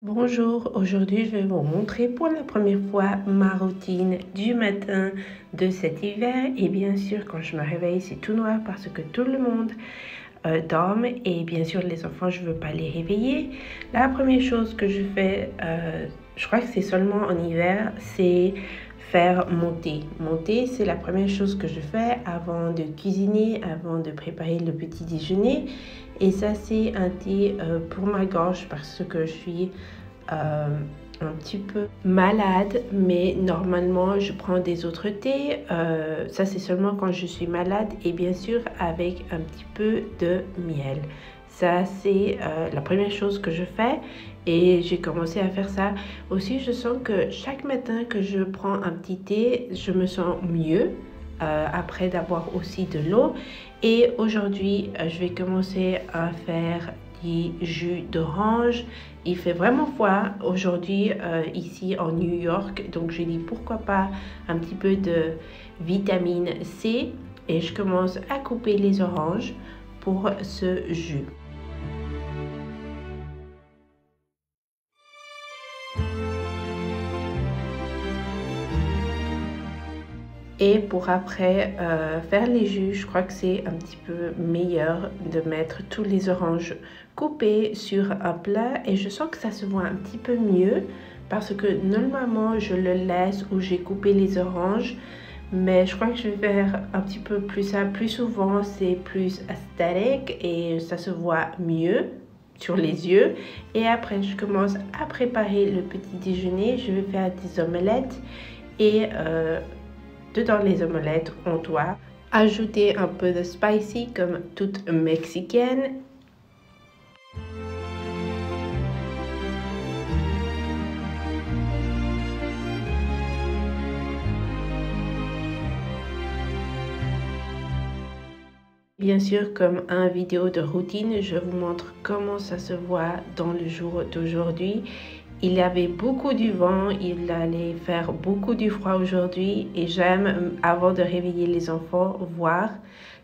Bonjour, aujourd'hui je vais vous montrer pour la première fois ma routine du matin de cet hiver. Et bien sûr, quand je me réveille, c'est tout noir parce que tout le monde dorme. Et bien sûr, les enfants, je ne veux pas les réveiller. La première chose que je fais, je crois que c'est seulement en hiver, c'est faire mon thé. Mon thé, c'est la première chose que je fais avant de cuisiner, avant de préparer le petit déjeuner. Et ça, c'est un thé pour ma gorge parce que je suis un petit peu malade, mais normalement je prends des autres thés. Ça, c'est seulement quand je suis malade et bien sûr avec un petit peu de miel. Ça, c'est la première chose que je fais et j'ai commencé à faire ça. Aussi, je sens que chaque matin que je prends un petit thé, je me sens mieux après d'avoir aussi de l'eau. Et aujourd'hui, je vais commencer à faire des jus d'orange. Il fait vraiment froid aujourd'hui ici en New York, donc j'ai dit pourquoi pas un petit peu de vitamine C et je commence à couper les oranges pour ce jus. Et pour après faire les jus, je crois que c'est un petit peu meilleur de mettre tous les oranges coupés sur un plat. Et je sens que ça se voit un petit peu mieux parce que normalement je le laisse où j'ai coupé les oranges. Mais je crois que je vais faire un petit peu plus ça plus souvent. C'est plus esthétique et ça se voit mieux sur les yeux. Et après, je commence à préparer le petit déjeuner. Je vais faire des omelettes et dedans les omelettes, on doit ajouter un peu de spicy comme toute mexicaine. Bien sûr, comme un vidéo de routine, je vous montre comment ça se voit dans le jour d'aujourd'hui. Il y avait beaucoup du vent, il allait faire beaucoup du froid aujourd'hui et j'aime, avant de réveiller les enfants, voir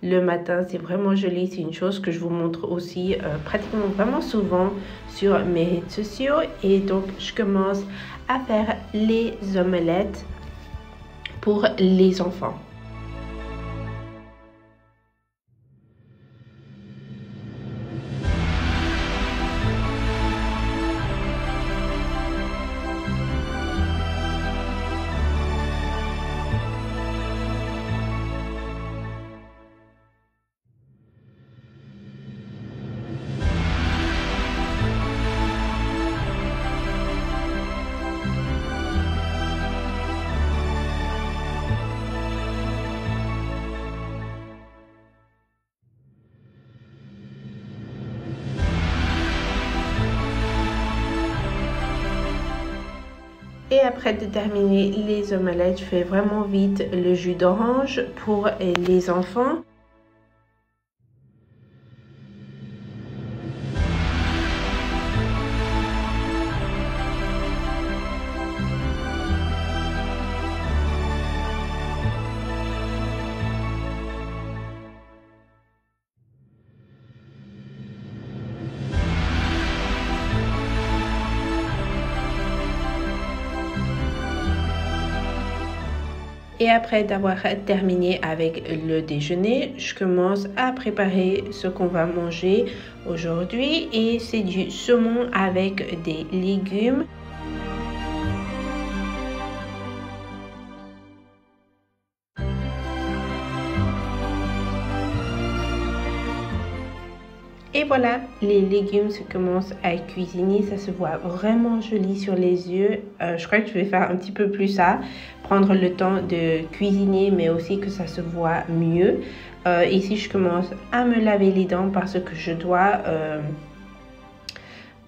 le matin. C'est vraiment joli, c'est une chose que je vous montre aussi pratiquement vraiment souvent sur mes réseaux sociaux. Et donc, je commence à faire les omelettes pour les enfants. Et après de terminer les omelettes, je fais vraiment vite le jus d'orange pour les enfants. Et après d'avoir terminé avec le déjeuner, je commence à préparer ce qu'on va manger aujourd'hui. Et c'est du saumon avec des légumes. Et voilà, les légumes se commencent à cuisiner. Ça se voit vraiment joli sur les yeux. Je crois que je vais faire un petit peu plus ça. Prendre le temps de cuisiner, mais aussi que ça se voit mieux. Ici, je commence à me laver les dents parce que je dois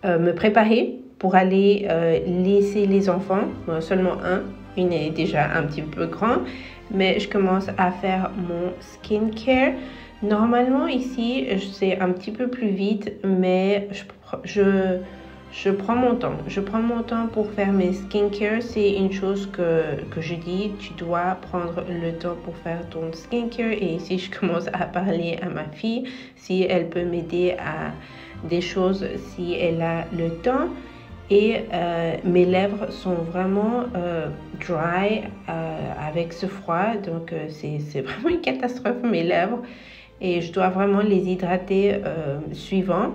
me préparer pour aller laisser les enfants. Seulement un. Une est déjà un petit peu grand. Mais je commence à faire mon skincare. Normalement ici c'est un petit peu plus vite, mais je prends mon temps. Je prends mon temps pour faire mes skincare. C'est une chose que je dis, tu dois prendre le temps pour faire ton skincare. Et ici je commence à parler à ma fille si elle peut m'aider à des choses si elle a le temps. et mes lèvres sont vraiment dry avec ce froid, donc c'est vraiment une catastrophe mes lèvres et je dois vraiment les hydrater suivant.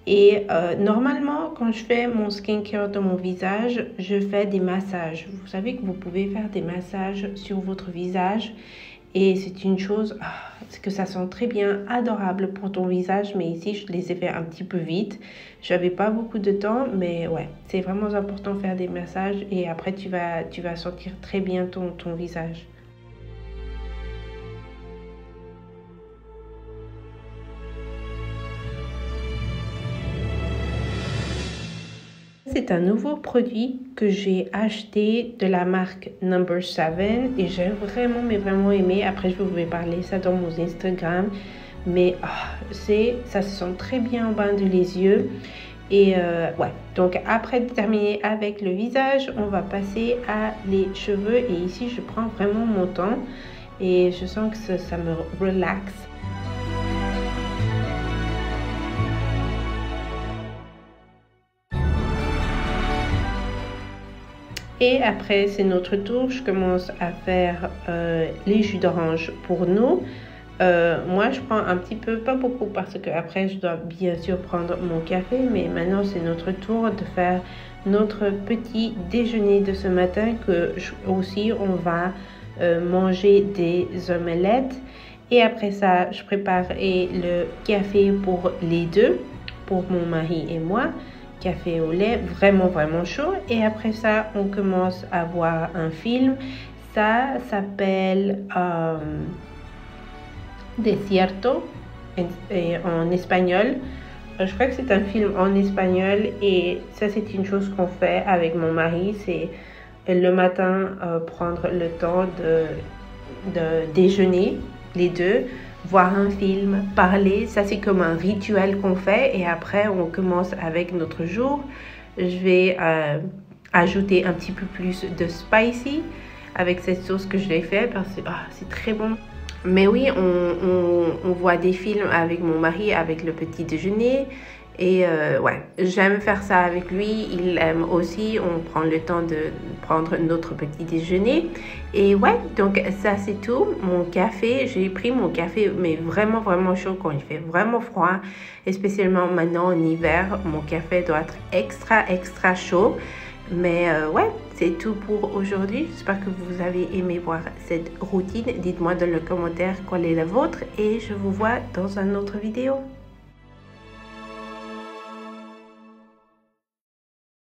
Et normalement, quand je fais mon skincare de mon visage, je fais des massages. Vous savez que vous pouvez faire des massages sur votre visage et c'est une chose que ça sent très bien, adorable pour ton visage. Mais ici, je les ai fait un petit peu vite. J'avais pas beaucoup de temps, mais ouais, c'est vraiment important de faire des massages et après tu vas sentir très bien ton visage. C'est un nouveau produit que j'ai acheté de la marque Number 7 et j'ai vraiment, mais vraiment aimé. Après, je vais vous parler ça dans mon Instagram. Mais ça se sent très bien en bas de les yeux. Et ouais, donc après de terminer avec le visage, on va passer à les cheveux. Et ici, je prends vraiment mon temps et je sens que ça me relaxe. Et après, c'est notre tour. Je commence à faire les jus d'orange pour nous. Moi, je prends un petit peu, pas beaucoup, parce que après, je dois bien sûr prendre mon café. Mais maintenant, c'est notre tour de faire notre petit déjeuner de ce matin. Aussi, on va manger des omelettes. Et après ça, je prépare le café pour les deux, pour mon mari et moi. Café au lait, vraiment vraiment chaud. Et après ça, on commence à voir un film. Ça s'appelle Desierto en espagnol. Je crois que c'est un film en espagnol et ça c'est une chose qu'on fait avec mon mari. C'est le matin prendre le temps de déjeuner les deux, voir un film, parler. Ça c'est comme un rituel qu'on fait et après on commence avec notre jour. Je vais ajouter un petit peu plus de spicy avec cette sauce que je l'ai fait parce que c'est très bon. Mais oui, on voit des films avec mon mari avec le petit déjeuner. Et ouais, j'aime faire ça avec lui, il aime aussi, on prend le temps de prendre notre petit déjeuner. Et ouais, donc ça c'est tout, mon café, j'ai pris mon café mais vraiment vraiment chaud quand il fait vraiment froid. Et spécialement maintenant en hiver, mon café doit être extra chaud. Mais ouais, c'est tout pour aujourd'hui. J'espère que vous avez aimé voir cette routine. Dites-moi dans le commentaire quelle est la vôtre et je vous vois dans une autre vidéo.